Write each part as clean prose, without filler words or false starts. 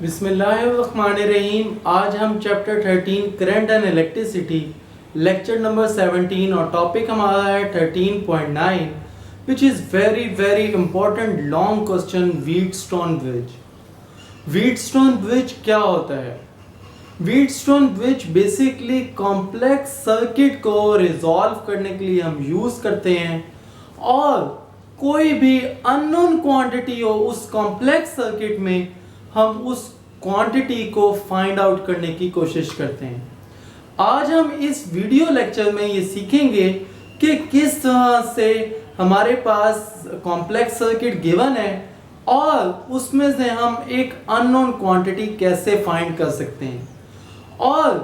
बिस्मिल्लाहिर्रहमानिर्रहीम। आज हम chapter 13 current and electricity lecture number 17 और टॉपिक हमारा है 13.9 which is very very important long question Wheatstone bridge. Wheatstone bridge क्या होता है? Wheatstone bridge basically complex circuit को रिजॉल्व करने के लिए हम यूज़ करते हैं और कोई भी अननोन क्वांटिटी हो उस कॉम्प्लेक्स सर्किट में हम उस क्वांटिटी को फाइंड आउट करने की कोशिश करते हैं। आज हम इस वीडियो लेक्चर में ये सीखेंगे कि किस तरह से हमारे पास कॉम्प्लेक्स सर्किट गिवन है और उसमें से हम एक अननोन क्वांटिटी कैसे फाइंड कर सकते हैं। और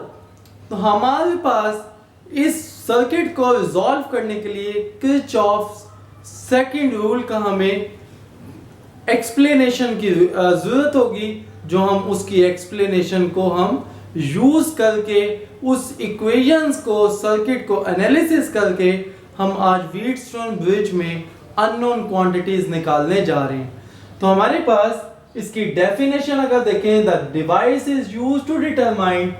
तो हमारे पास इस सर्किट को रिजॉल्व करने के लिए किरचॉफ सेकंड रूल का हमें एक्सप्लेनेशन की ज़रूरत होगी, जो हम उसकी एक्सप्लेनेशन को हम यूज़ करके उस इक्वेशंस को सर्किट को एनालिसिस करके हम आज व्हीटस्टोन ब्रिज में अननोन क्वांटिटीज निकालने जा रहे हैं। तो हमारे पास इसकी डेफिनेशन अगर देखें, the device is used to determine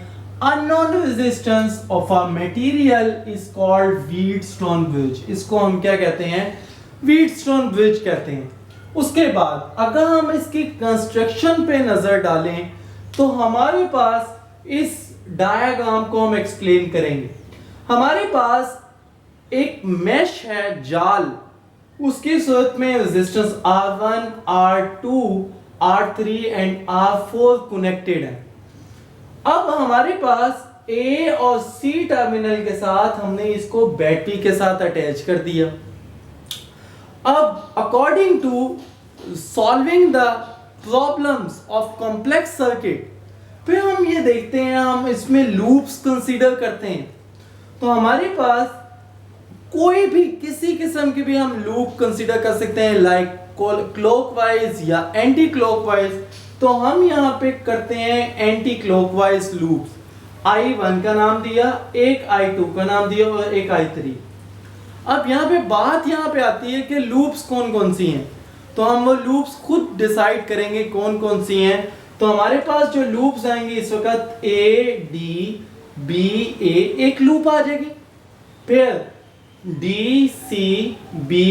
unknown resistance of a material is called Wheatstone bridge. इसको हम क्या कहते हैं? व्हीटस्टोन ब्रिज कहते हैं। उसके बाद अगर हम इसकी कंस्ट्रक्शन पे नजर डालें तो हमारे पास इस डायग्राम को हम एक्सप्लेन करेंगे। हमारे पास एक मेश है, जाल, उसकी सूरत में resistance R1, R2, R3 and R4 connected है। अब हमारे पास A और C टर्मिनल के साथ हमने इसको बैटरी के साथ अटैच कर दिया। अब according to solving the problems of complex circuit, फिर हम ये देखते हैं, हम इसमें लूप्स कंसीडर करते हैं। तो हमारे पास कोई भी किसी किस्म की भी हम लूप कंसीडर कर सकते हैं, लाइक क्लॉकवाइज या एंटी क्लॉकवाइज। तो हम यहाँ पे करते हैं एंटी क्लॉकवाइज लूप्स। I1 का नाम दिया, एक I2 का नाम दिया और एक I3। अब यहाँ पे बात यहाँ पे आती है कि लूप्स कौन कौन सी हैं, तो हम वो लूप्स खुद डिसाइड करेंगे कौन कौन सी हैं। तो हमारे पास जो लूप्स आएंगे इस वक्त A, D, B, A एक लूप आ जाएगी, फिर D, C, B,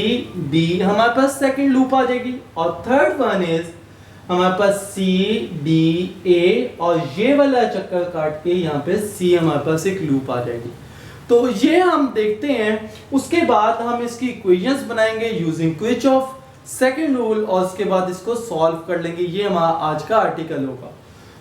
D हमारे पास सेकंड लूप आ जाएगी, और थर्ड वन इज हमारे पास C, D, A और ये वाला चक्कर काट के यहाँ पे C हमारे पास एक लूप आ जाएगी। तो ये हम देखते हैं। उसके बाद हम इसकी इक्वेशंस बनाएंगे यूजिंग किरचॉफ सेकंड रूल और उसके बाद इसको सॉल्व कर लेंगे। ये हमारा आज का आर्टिकल होगा।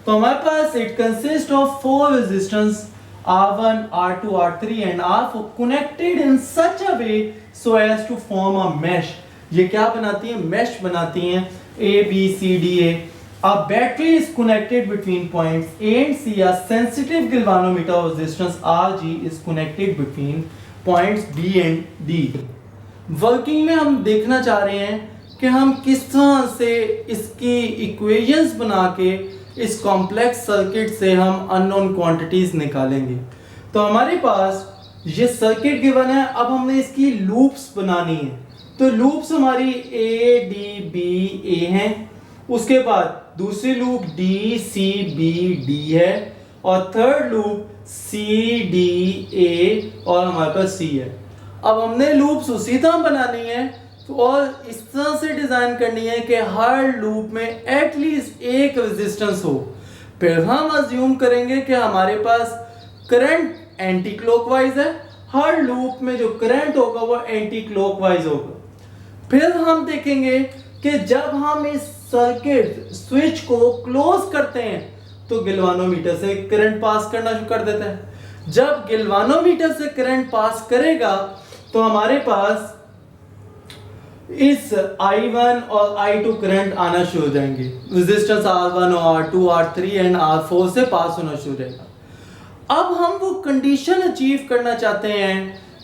तो हमारे पास it consist of 4 resistance R1, R2, R3 and R4 connected in such a way so as to form a mesh. ये क्या बनाती हैं? मेश बनाती हैं। A, B, C, D, A. A battery is connected between points A and C. A sensitive galvanometer of resistance Rg is connected between points B and D. Working में हम देखना चाह रहे हैं कि हम किस तरह से इसकी इक्वेशंस बना के इस कॉम्प्लेक्स सर्किट से हम अननोन क्वांटिटीज निकालेंगे। तो हमारे पास ये सर्किट गिवन है, अब हमने इसकी लूप्स बनानी है। तो लूप्स हमारी A, D, B, A हैं। उसके बाद दूसरी loop D, C, B, D है, और third loop C, D, A और हमारे पास C है। अब हमने लूप्स उसी तरह बनानी है और इस तरह से डिजाइन करनी है कि हर लूप में एटलीस्ट एक रेजिस्टेंस हो। फिर हम अज्यूम करेंगे कि हमारे पास करंट एंटी क्लॉकवाइज है, हर लूप में जो करंट होगा वो एंटी क्लॉकवाइज होगा। फिर हम देखेंगे कि जब हम इस सर्किट स्विच को क्लोज करते हैं तो गैल्वानोमीटर से करंट पास करना शुरू कर देता है। जब गैल्वानोमीटर से करंट पास करेगा तो हमारे पास इस I1 और I2 करंट आना शुरू हो जाएंगे। रेजिस्टेंस R1 और R2, R3 एंड R4 से पास होना शुरू हो जाएगा। अब हम वो कंडीशन अचीव करना चाहते हैं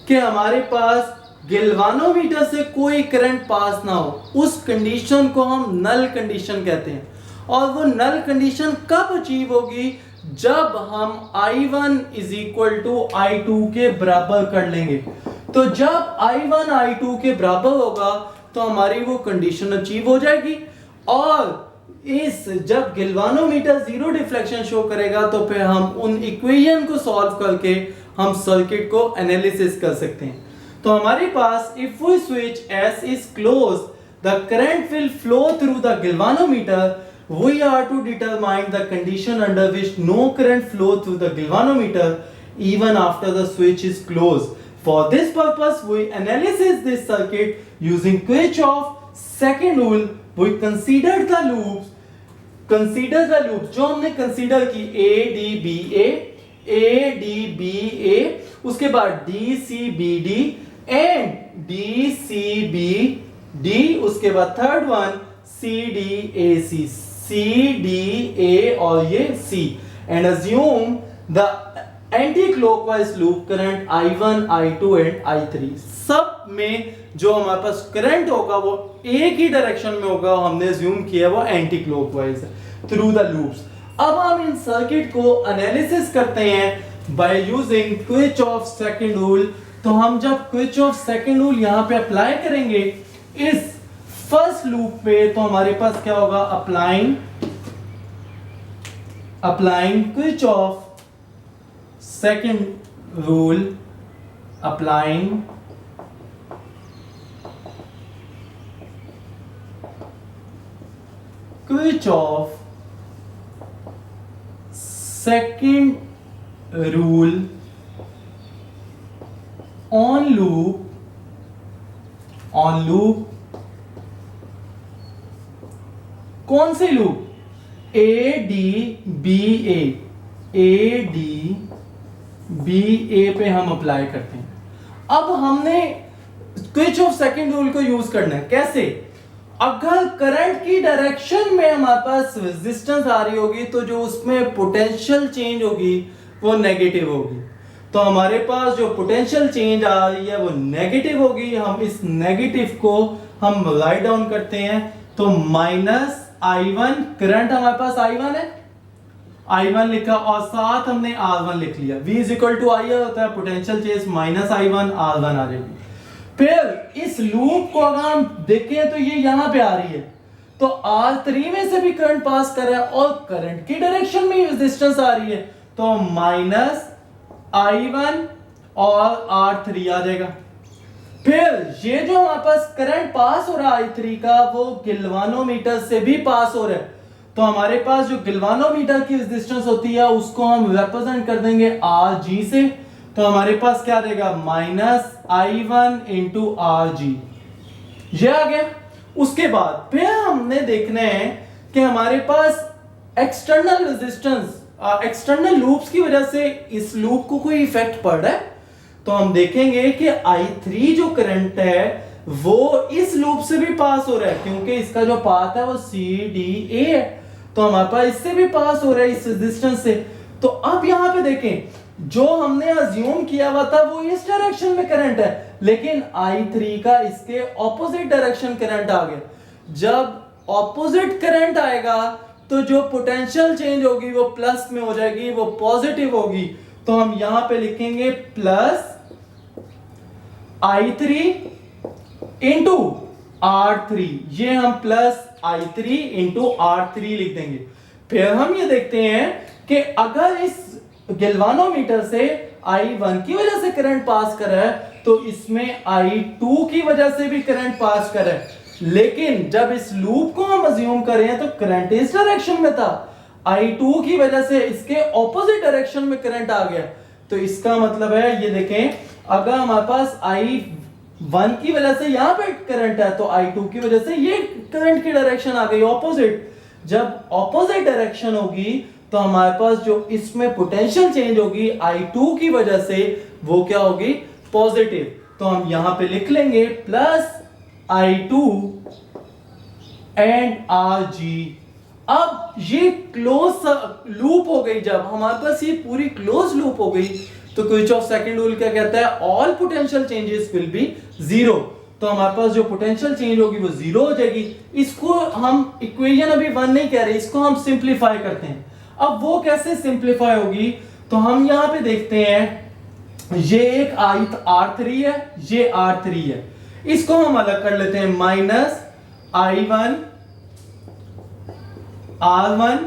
कि हमारे पास गैल्वानोमीटर से कोई करंट पास ना हो। उस कंडीशन को हम नल कंडीशन कहते हैं। और वो नल कंडीशन कब अचीव होगी? जब हम I1 is equal to I2 के बराबर कर लेंगे। तो जब I1 I2 के बराबर होगा तो हमारी वो कंडीशन अचीव हो जाएगी और इस जब गैल्वानोमीटर जीरो डिफ्लेक्शन शो करेगा तो फिर हम उन इक्वेशन को सॉल्व करके हम सर्किट को एनालिसिस कर सकते हैं। तो हमारे पास if we switch S is closed, the current will flow through the galvanometer. We are to determine the condition under which no current flow through the galvanometer even after the switch is closed. For this purpose, we analyze this circuit using Kirchhoff's second rule. We consider the loops जो हमने consider की ADBA, उसके बाद DCBD and DCBD, उसके बाद third one CDA और ये C, and assume the anti clockwise loop current I1, I2 and I3। सब में जो हमारे पास करंट होगा वो एक ही डायरेक्शन में होगा, हमने अज्यूम किया वो एंटी क्लॉकवाइज है थ्रू द लूप्स। अब हम इन सर्किट को एनालिसिस करते हैं by using Kirchhoff second rule. तो हम जब किर्चॉफ सेकंड रूल यहां पे अप्लाई करेंगे इस फर्स्ट लूप पे, तो हमारे पास क्या होगा, applying Kirchhoff second rule, applying Kirchhoff second rule on loop कौन से लूप, ADBA पे हम अप्लाई करते हैं। अब हमने किर्चॉफ सेकंड रूल को यूज करना है। कैसे? अगर करंट की डायरेक्शन में हमारे पास रेजिस्टेंस आ रही होगी तो जो उसमें पोटेंशियल चेंज होगी वो नेगेटिव होगी। तो हमारे पास जो पोटेंशियल चेंज आ रही है वो नेगेटिव होगी। हम इस नेगेटिव को हम राइट डाउन करते हैं, तो माइनस I1, करंट हमारे पास I1 है, I1 लिखा और साथ हमने R1 लिख लिया। V is equal to I होता है potential change minus I1, R1 आ जाएगी। फिर इस लूप को अगर हम देखें तो ये यहां पे आ रही है, तो R3 में से भी करंट पास कर रहा है और करंट की डायरेक्शन में रेजिस्टेंस आ रही है, तो माइनस I1 और R3 आ जाएगा। फिर ये जो हमारे पास करंट पास हो रहा है I3 का, वो गैल्वानोमीटर से भी पास हो रहा है। तो हमारे पास जो गैल्वानोमीटर की रेजिस्टेंस होती है उसको हम रिप्रेजेंट कर देंगे RG से। तो हमारे पास क्या देगा, माइनस I1 इंटू RG, ये आ गया। उसके बाद फिर हमने देखना है कि हमारे पास एक्सटर्नल रेजिस्टेंस, एक्सटर्नल लूप्स की वजह से इस लूप को कोई इफेक्ट पड़ रहा है। तो हम देखेंगे कि I3 जो करंट है वो इस लूप से भी पास हो रहा है, क्योंकि इसका जो पाथ है वो CDA है, तो हमारे पास इससे भी पास हो रहा है इस रेजिस्टेंस से। तो अब यहां पे देखें, जो हमने अज्यूम किया हुआ था वो इस डायरेक्शन में करंट है, लेकिन I3 का इसके ऑपोजिट डायरेक्शन करंट आ गया। जब ऑपोजिट करंट आएगा तो जो पोटेंशियल चेंज होगी वो प्लस में हो जाएगी, वो पॉजिटिव होगी। तो हम यहां पे लिखेंगे प्लस I3 इंटू R3, ये हम प्लस I3 इंटू R3 लिख देंगे। फिर हम ये देखते हैं कि अगर इस गैल्वानोमीटर से I1 की वजह से करंट पास कर रहा है तो इसमें I2 की वजह से भी करंट पास कर रहा है, लेकिन जब इस लूप को हम अज्यूम कर रहे हैं तो करंट इस डायरेक्शन में था, I2 की वजह से इसके ऑपोजिट डायरेक्शन में करंट आ गया। तो इसका मतलब है, ये देखें, अगर हमारे पास I1 की वजह से यहां पे करंट है तो I2 की वजह से ये करंट की डायरेक्शन आ गई ऑपोजिट। जब ऑपोजिट डायरेक्शन होगी तो हमारे पास जो इसमें पोटेंशियल चेंज होगी I2 की वजह से वो क्या होगी, पॉजिटिव। तो हम यहां पे लिख लेंगे प्लस I2 एंड RG। अब ये क्लोज लूप हो गई, जब हमारे पास ये पूरी क्लोज लूप हो गई तो किर्चॉफ सेकंड रूल क्या कहता है, all potential changes will be zero. तो हमारे पास जो पोटेंशियल चेंज होगी वो जीरो हो जाएगी। इसको हम इक्वेशन अभी 1 नहीं कह रहे, इसको हम सिंप्लीफाई करते हैं। अब वो कैसे सिंप्लीफाई होगी, तो हम यहां पे देखते हैं, ये एक R3 है, ये R3 है, इसको हम अलग कर लेते हैं, माइनस I1 R1,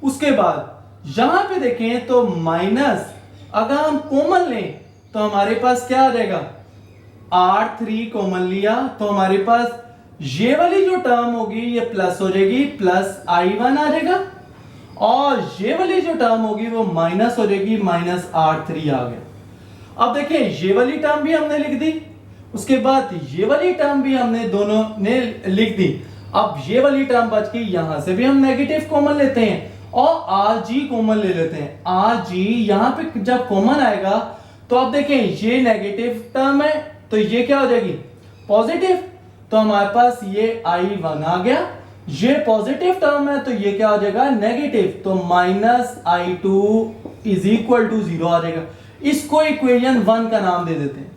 उसके बाद यहां पे देखें तो माइनस, अगर हम कॉमन लें तो हमारे पास क्या आ जाएगा, R3 कॉमन लिया तो हमारे पास ये वाली जो टर्म होगी ये प्लस हो जाएगी, प्लस I1 आ जाएगा, और ये वाली जो टर्म होगी वो माइनस हो जाएगी, माइनस R3 आ गया। अब देखें ये वाली टर्म भी हमने लिख दी, उसके बाद ये वाली टर्म भी हमने दोनों ने लिख दी। अब ये वाली टर्म बच गई, यहां से भी हम नेगेटिव कॉमन लेते हैं और RG कॉमन ले लेते हैं। RG यहां पे जब कॉमन आएगा तो अब देखें ये नेगेटिव टर्म है तो ये क्या हो जाएगी, पॉजिटिव, तो हमारे पास ये I1 आ गया। ये पॉजिटिव टर्म है तो ये क्या हो जाएगा, नेगेटिव, तो minus I2 is equal to 0 आ जाएगा। इसको इक्वेशन 1 का नाम दे देते हैं।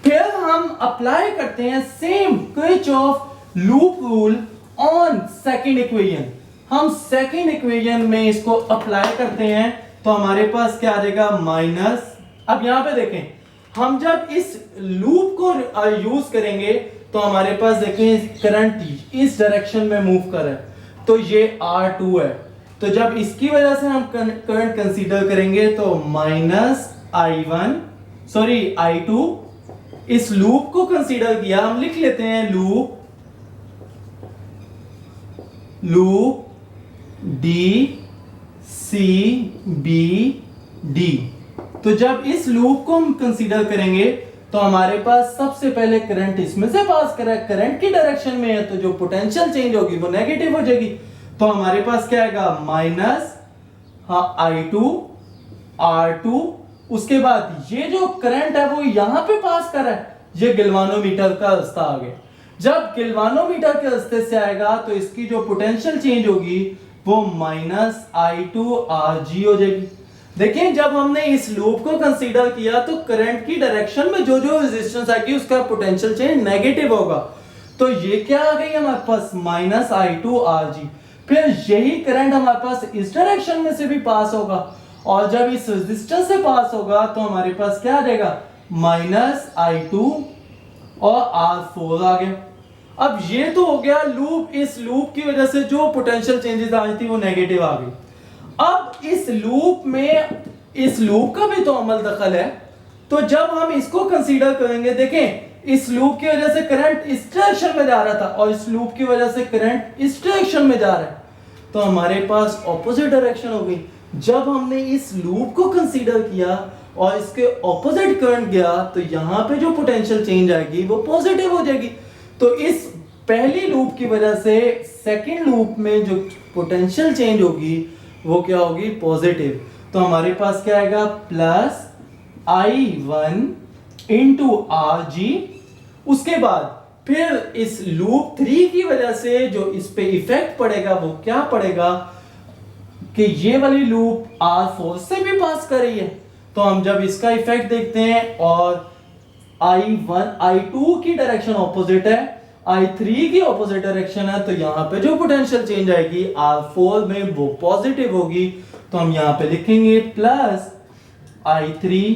फिर हम अप्लाई करते हैं same Kirchhoff loop rule on second equation. हम सेकंड इक्वेशन में इसको अप्लाई करते हैं तो हमारे पास क्या आ जाएगा, माइनस। अब यहां पे देखें, हम जब इस लूप को यूज करेंगे तो हमारे पास देखें करंट इस डायरेक्शन में मूव कर रहा है तो ये R2 है, तो जब इसकी वजह से हम करंट कंसीडर करेंगे तो माइनस I2, इस लूप को कंसीडर किया, हम लिख लेते हैं loop D C B D. तो जब इस लूप को हम कंसीडर करेंगे तो हमारे पास सबसे पहले करंट इसमें से पास कर रहा है, करंट की डायरेक्शन में है तो जो पोटेंशियल चेंज होगी वो नेगेटिव हो जाएगी, तो हमारे पास क्या आएगा, माइनस I2 R2। उसके बाद ये जो करंट है वो यहां पे पास कर रहा है, ये गैल्वानोमीटर का रास्ता आ गया। जब गैल्वानोमीटर के रास्ते से आएगा तो इसकी जो पोटेंशियल चेंज होगी वो माइनस I2 RG हो जाएगी। देखिए जब हमने इस लूप को कंसीडर किया तो करंट की डायरेक्शन में जो जो रेजिस्टेंस आएगी उसका पोटेंशियल चेंज नेगेटिव होगा, तो ये क्या आ गई हमारे पास, माइनस I2 RG। फिर यही करंट हमारे पास इस डायरेक्शन में से भी पास होगा और जब इस रेजिस्टेंस से पास होगा तो हमारे पास क्या आ जाएगा, माइनस I2 और R4 आ गया। अब ये तो हो गया लूप, इस लूप की वजह से जो पोटेंशियल चेंजेस आई थी वो नेगेटिव आ गई। अब इस लूप में इस लूप का भी तो अमल दखल है, तो जब हम इसको कंसीडर करेंगे, देखें इस लूप की वजह से करंट इस डायरेक्शन में जा रहा था और इस लूप की वजह से करंट इस डायरेक्शन में जा रहा है, तो हमारे पास ऑपोजिट डायरेक्शन हो गई। जब हमने इस लूप को कंसीडर किया और इसके ऑपोजिट करंट गया तो यहां पे जो पोटेंशियल चेंज आएगी वो पॉजिटिव हो जाएगी। तो इस पहली लूप की वजह से सेकंड लूप में जो पोटेंशियल चेंज होगी वो क्या होगी, पॉजिटिव। तो हमारे पास क्या आएगा, प्लस I1 इंटू RG। उसके बाद फिर इस लूप 3 की वजह से जो इस पे इफेक्ट पड़ेगा वो क्या पड़ेगा कि ये वाली लूप R4 से भी पास कर रही है, तो हम जब इसका इफेक्ट देखते हैं और I2 की डायरेक्शन ऑपोजिट है, I3 की ऑपोजिट डायरेक्शन है, तो यहां पे जो पोटेंशियल चेंज आएगी R4 में वो पॉजिटिव होगी, तो हम यहां पे लिखेंगे plus I3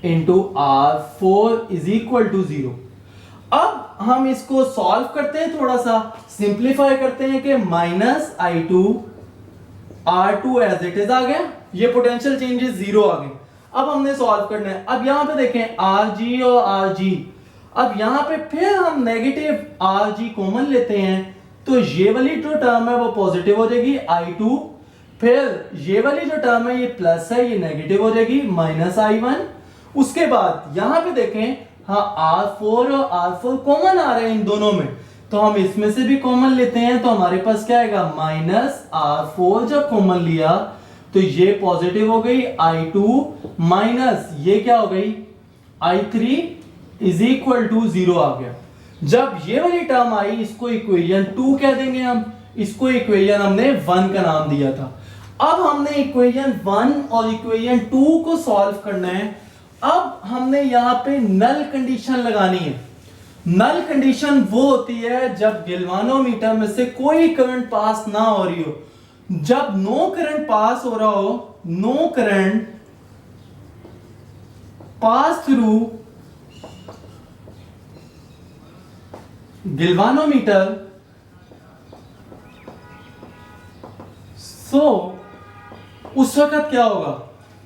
into R4 is equal to 0। अब हम इसको सॉल्व करते हैं, थोड़ा सा सिंप्लीफाई करते हैं कि minus I2 R2 as it is आ गया, ये पोटेंशियल चेंजेस 0 आ गए। अब हमने सॉल्व करना है। अब यहां पे देखें RG और RG, अब यहां पे फिर हम नेगेटिव RG कॉमन लेते हैं तो ये वाली जो टर्म है वो पॉजिटिव हो जाएगी I2, फिर ये वाली जो टर्म है ये प्लस है, ये नेगेटिव हो जाएगी माइनस I1। उसके बाद यहां पे देखें, हाँ R4 और R4 कॉमन आ रहे हैं इन दोनों में, तो हम इसमें से भी कॉमन लेते हैं, तो हमारे पास क्या आएगा, माइनस R4 जब कॉमन लिया तो ये पॉजिटिव हो गई I2 माइनस ये क्या हो गई I3 इज इक्वल टू 0 आ गया। जब ये वाली टर्म आई इसको इक्वेशन 2 कह देंगे हम, इसको इक्वेशन हमने 1 का नाम दिया था। अब हमने इक्वेशन 1 और इक्वेशन 2 को सॉल्व करना है। अब हमने यहां पे नल कंडीशन लगानी है। नल कंडीशन वो होती है जब गैल्वानोमीटर में से कोई करंट पास ना हो रही हो। जब नो करंट पास हो रहा हो, no current pass through galvanometer so उस वक्त क्या होगा,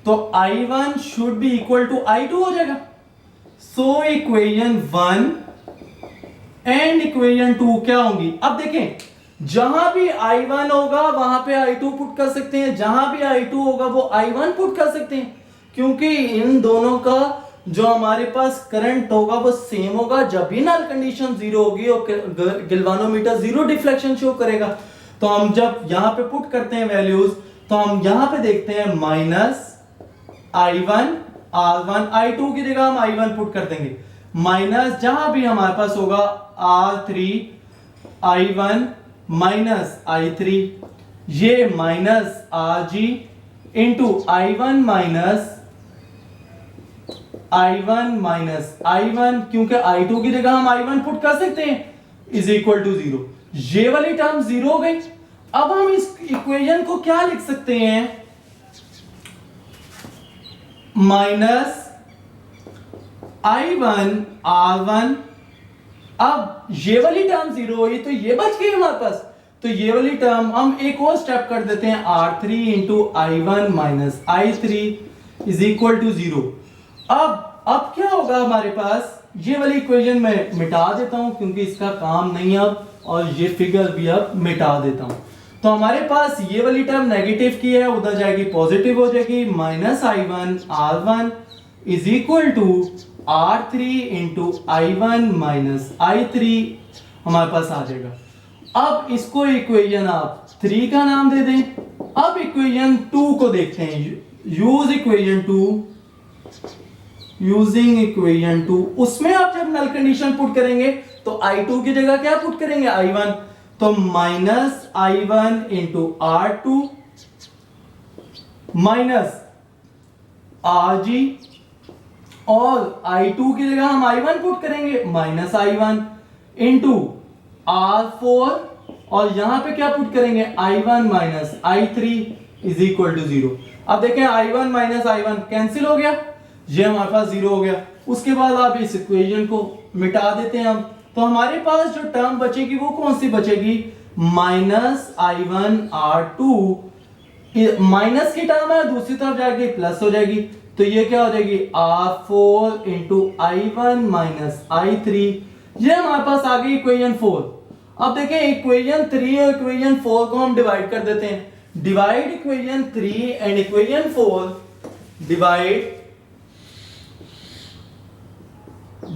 तो I1 should be equal to I2 हो जाएगा। सो इक्वेशन 1 एंड इक्वेशन 2 क्या होंगी, अब देखें जहां भी I1 होगा वहां पे I2 पुट कर सकते हैं, जहां भी I2 होगा वो I1 पुट कर सकते हैं, क्योंकि इन दोनों का जो हमारे पास करंट होगा वो सेम होगा। जब भी नल कंडीशन जीरो होगी और गैल्वानोमीटर जीरो डिफ्लेक्शन शो करेगा। तो हम जब यहां पे पुट करते हैं वैल्यूज, तो हम यहां पे देखते हैं माइनस I1 R1, I2 की जगह हम I1 पुट कर देंगे, माइनस जहां भी हमारे पास होगा R3 I1 माइनस I3, ये minus RG into I1 minus I1, क्योंकि I2 की जगह हम I1 पुट कर सकते हैं, इज इक्वल टू 0। ये वाली टर्म 0 हो गई। अब हम इस इक्वेशन को क्या लिख सकते हैं, माइनस I1 R1। अब ये वाली टर्म 0 हुई तो ये बच गई हमारे पास, तो ये वाली टर्म हम एक और स्टेप कर देते हैं, R3 into I1 minus I3 is equal to 0। अब क्या होगा हमारे पास, ये वाली इक्वेशन मैं मिटा देता हूं क्योंकि इसका काम नहीं अब, और ये फिगर भी अब मिटा देता हूं। तो हमारे पास ये वाली टर्म नेगेटिव की है, उधर जाएगी पॉजिटिव हो जाएगी, minus I1 R1 is equal to R3 into I1 minus I3 हमारे पास आ जाएगा। अब इसको इक्वेशन आप 3 का नाम दे दें। अब इक्वेशन 2 को देखते हैं, यूज इक्वेशन 2, यूजिंग इक्वेशन 2, उसमें आप जब नल कंडीशन पुट करेंगे तो I2 की जगह क्या पुट करेंगे, I1, तो minus I1 into R2 minus RG, और I2 की जगह हम I1 पुट करेंगे, माइनस I1 इंटू R4, और यहां पे क्या पुट करेंगे, I1 minus I3 is equal to 0। अब देखें I1 माइनस I1 कैंसिल हो गया, ये हमारे पास 0 हो गया। उसके बाद आप इस इक्वेशन को मिटा देते हैं हम, तो हमारे पास जो टर्म बचेगी वो कौन सी बचेगी, माइनस I1 R2, माइनस की टर्म है, दूसरी तरफ जाएगी प्लस हो जाएगी, तो ये क्या हो जाएगी R4 into I1 minus I3, ये हमारे पास आ गई इक्वेशन 4। अब देखें इक्वेशन 3 और इक्वेशन 4 को हम डिवाइड कर देते हैं, divide equation 3 and equation 4,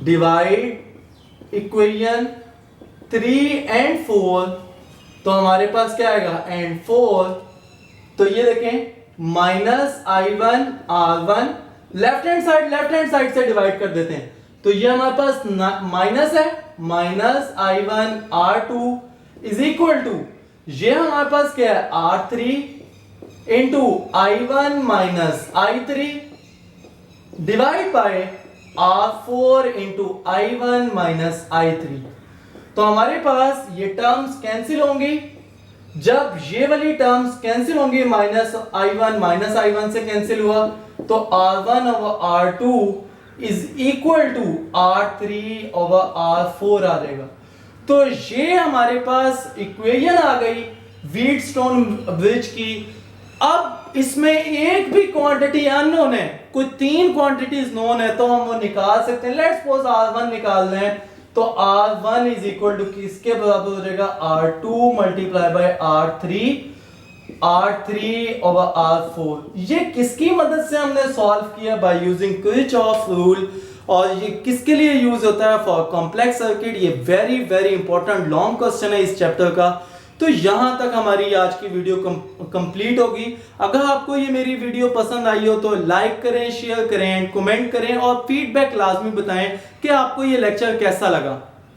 divide equation 3 and 4, तो हमारे पास क्या आएगा एंड 4, तो ये देखें minus I1 R1, left hand side से डिवाइड कर देते हैं, तो ये हमारे पास माइनस है, minus I1 R2 is equal to, ये हमारे पास क्या है R3 into I1 minus I3 divide by R4 into I1 minus I3। तो हमारे पास ये टर्म्स कैंसिल होंगी, जब ये वाली टर्म्स कैंसिल होंगी, माइनस I1 से कैंसिल हुआ, तो R1 over R2 is equal to R3 over R4 आ जाएगा। तो ये हमारे पास इक्वेशन आ गई व्हीटस्टोन ब्रिज की। अब इसमें एक भी क्वांटिटी अननोन है, कोई 3 क्वांटिटीज नोन है तो हम वो निकाल सकते हैं। लेट्स सपोज R1 निकाल रहे हैं, तो R1 इज इक्वल टू किसके बराबर हो जाएगा, R2 multiply by R3 over R4। ये किसकी मदद से हमने सॉल्व किया, बाय यूजिंग किरचॉफ रूल। और ये किसके लिए यूज होता है, फॉर कॉम्प्लेक्स सर्किट। ये very very important long question है इस चैप्टर का। तो यहां तक हमारी आज की वीडियो कंप्लीट होगी। अगर आपको ये मेरी वीडियो पसंद आई हो तो लाइक करें, शेयर करें, कमेंट करें और फीडबैक लाजमी बताएं कि आपको ये लेक्चर कैसा लगा।